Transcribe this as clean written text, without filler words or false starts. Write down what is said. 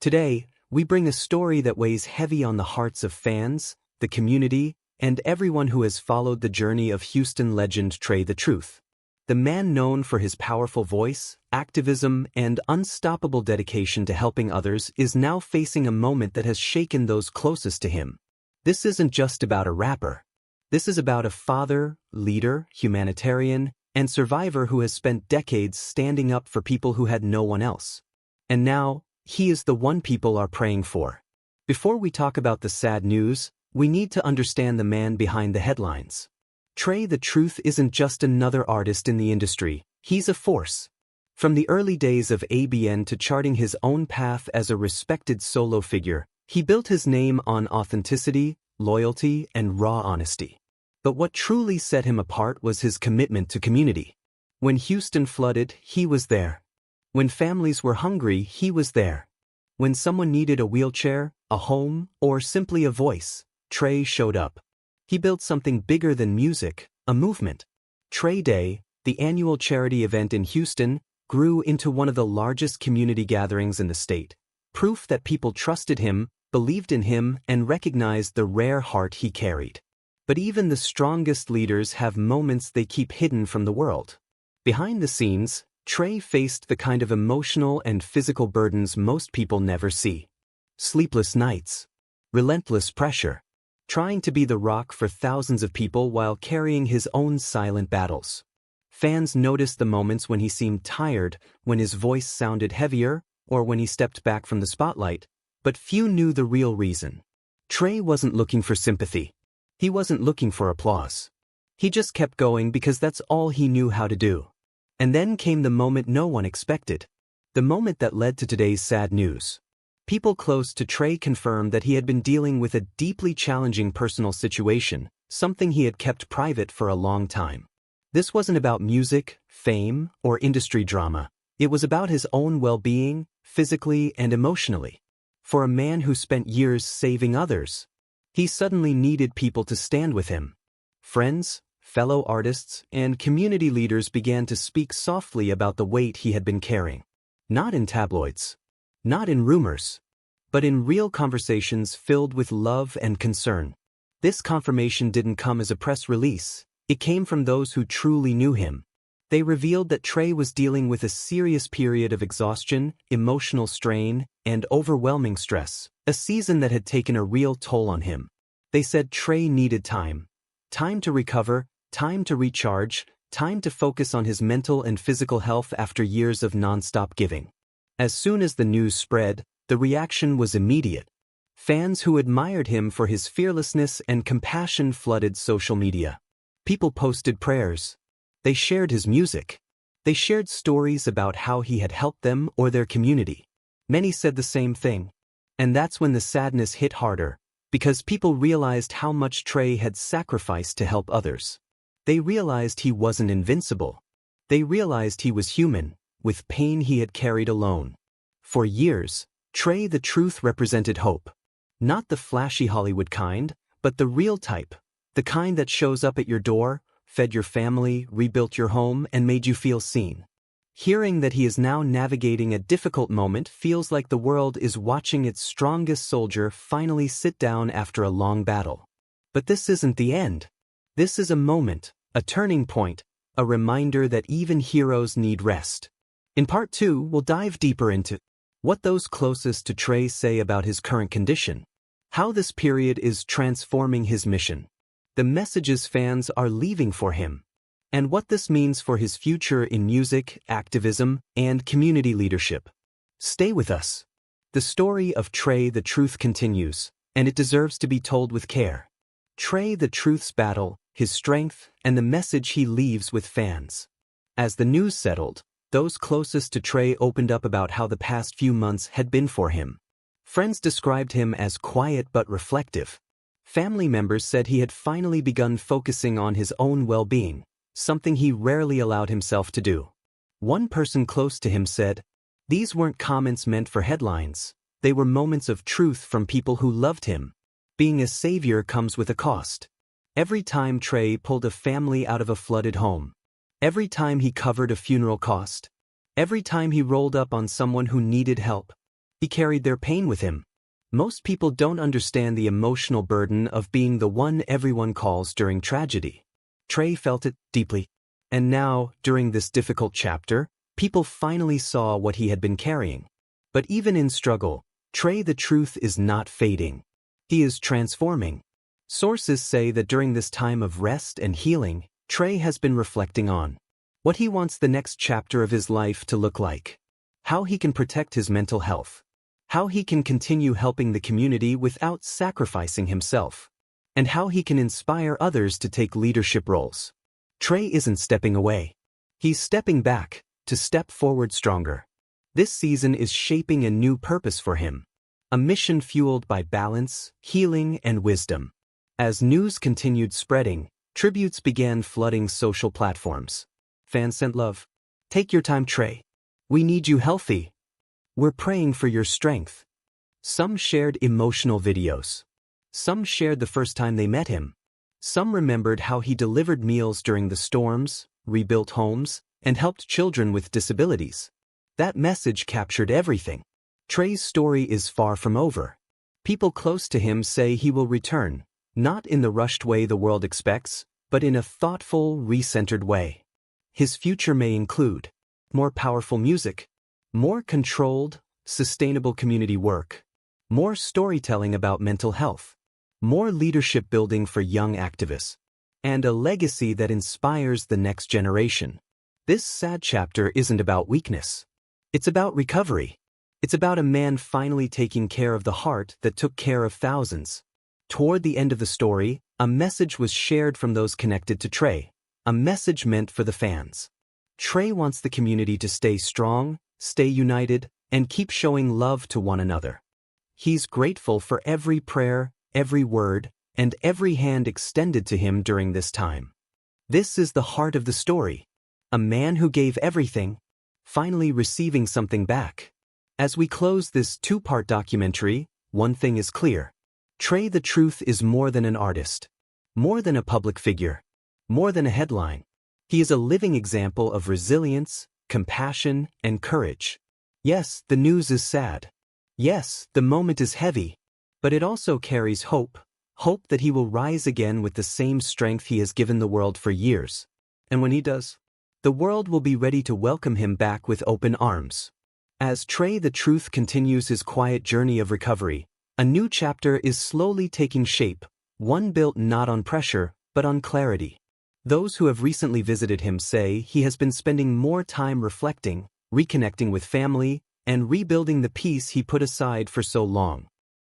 Today, we bring a story that weighs heavy on the hearts of fans, the community, and everyone who has followed the journey of Houston legend Trae Tha Truth. The man known for his powerful voice, activism, and unstoppable dedication to helping others is now facing a moment that has shaken those closest to him. This isn't just about a rapper. This is about a father, leader, humanitarian, and survivor who has spent decades standing up for people who had no one else. And now, he is the one people are praying for. Before we talk about the sad news, we need to understand the man behind the headlines. Trae Tha Truth isn't just another artist in the industry, he's a force. From the early days of ABN to charting his own path as a respected solo figure, he built his name on authenticity, loyalty, and raw honesty. But what truly set him apart was his commitment to community. When Houston flooded, he was there. When families were hungry, he was there. When someone needed a wheelchair, a home, or simply a voice, Trae showed up. He built something bigger than music, a movement. Trae Day, the annual charity event in Houston, grew into one of the largest community gatherings in the state, proof that people trusted him, believed in him, and recognized the rare heart he carried. But even the strongest leaders have moments they keep hidden from the world. Behind the scenes, Trae faced the kind of emotional and physical burdens most people never see. Sleepless nights. Relentless pressure. Trying to be the rock for thousands of people while carrying his own silent battles. Fans noticed the moments when he seemed tired, when his voice sounded heavier, or when he stepped back from the spotlight, but few knew the real reason. Trae wasn't looking for sympathy. He wasn't looking for applause. He just kept going because that's all he knew how to do. And then came the moment no one expected. The moment that led to today's sad news. People close to Trae confirmed that he had been dealing with a deeply challenging personal situation, something he had kept private for a long time. This wasn't about music, fame, or industry drama. It was about his own well-being, physically and emotionally. For a man who spent years saving others, he suddenly needed people to stand with him. Friends, fellow artists, and community leaders began to speak softly about the weight he had been carrying. Not in tabloids. Not in rumors. But in real conversations filled with love and concern. This confirmation didn't come as a press release. It came from those who truly knew him. They revealed that Trae was dealing with a serious period of exhaustion, emotional strain, and overwhelming stress, a season that had taken a real toll on him. They said Trae needed time. Time to recover, time to recharge, time to focus on his mental and physical health after years of non-stop giving. As soon as the news spread, the reaction was immediate. Fans who admired him for his fearlessness and compassion flooded social media. People posted prayers. They shared his music. They shared stories about how he had helped them or their community. Many said the same thing. And that's when the sadness hit harder, because people realized how much Trae had sacrificed to help others. They realized he wasn't invincible. They realized he was human, with pain he had carried alone. For years, Trae Tha Truth represented hope. Not the flashy Hollywood kind, but the real type. The kind that shows up at your door, fed your family, rebuilt your home, and made you feel seen. Hearing that he is now navigating a difficult moment feels like the world is watching its strongest soldier finally sit down after a long battle. But this isn't the end. This is a moment, a turning point, a reminder that even heroes need rest. In part 2, we'll dive deeper into what those closest to Trae say about his current condition, how this period is transforming his mission, the messages fans are leaving for him, and what this means for his future in music, activism, and community leadership. Stay with us. The story of Trae Tha Truth continues, and it deserves to be told with care. Trae Tha Truth's battle, his strength, and the message he leaves with fans. As the news settled, those closest to Trae opened up about how the past few months had been for him. Friends described him as quiet but reflective. Family members said he had finally begun focusing on his own well-being, something he rarely allowed himself to do. One person close to him said, "These weren't comments meant for headlines. They were moments of truth from people who loved him. Being a savior comes with a cost." Every time Trae pulled a family out of a flooded home, every time he covered a funeral cost, every time he rolled up on someone who needed help, He carried their pain with him. Most people don't understand the emotional burden of being the one everyone calls during tragedy. Trae felt it deeply. And now, during this difficult chapter, people finally saw what he had been carrying. But even in struggle, Trae Tha Truth is not fading. He is transforming. Sources say that during this time of rest and healing, Trae has been reflecting on what he wants the next chapter of his life to look like, how he can protect his mental health, how he can continue helping the community without sacrificing himself, and how he can inspire others to take leadership roles. Trae isn't stepping away. He's stepping back to step forward stronger. This season is shaping a new purpose for him, a mission fueled by balance, healing, and wisdom. As news continued spreading, tributes began flooding social platforms. Fans sent love. Take your time, Trae. We need you healthy. We're praying for your strength. Some shared emotional videos. Some shared the first time they met him. Some remembered how he delivered meals during the storms, rebuilt homes, and helped children with disabilities. That message captured everything. Trae's story is far from over. People close to him say he will return, not in the rushed way the world expects, but in a thoughtful, recentered way. His future may include more powerful music, more controlled, sustainable community work, more storytelling about mental health, more leadership building for young activists, and a legacy that inspires the next generation. This sad chapter isn't about weakness. It's about recovery. It's about a man finally taking care of the heart that took care of thousands. Toward the end of the story, a message was shared from those connected to Trae, a message meant for the fans. Trae wants the community to stay strong, stay united, and keep showing love to one another. He's grateful for every prayer, every word, and every hand extended to him during this time. This is the heart of the story. A man who gave everything, finally receiving something back. As we close this two-part documentary, one thing is clear. Trae Tha Truth is more than an artist, more than a public figure, more than a headline. He is a living example of resilience, compassion, and courage. Yes, the news is sad. Yes, the moment is heavy. But it also carries hope, hope that he will rise again with the same strength he has given the world for years. And when he does, the world will be ready to welcome him back with open arms. As Trae Tha Truth continues his quiet journey of recovery, a new chapter is slowly taking shape, one built not on pressure, but on clarity. Those who have recently visited him say he has been spending more time reflecting, reconnecting with family, and rebuilding the peace he put aside for so long.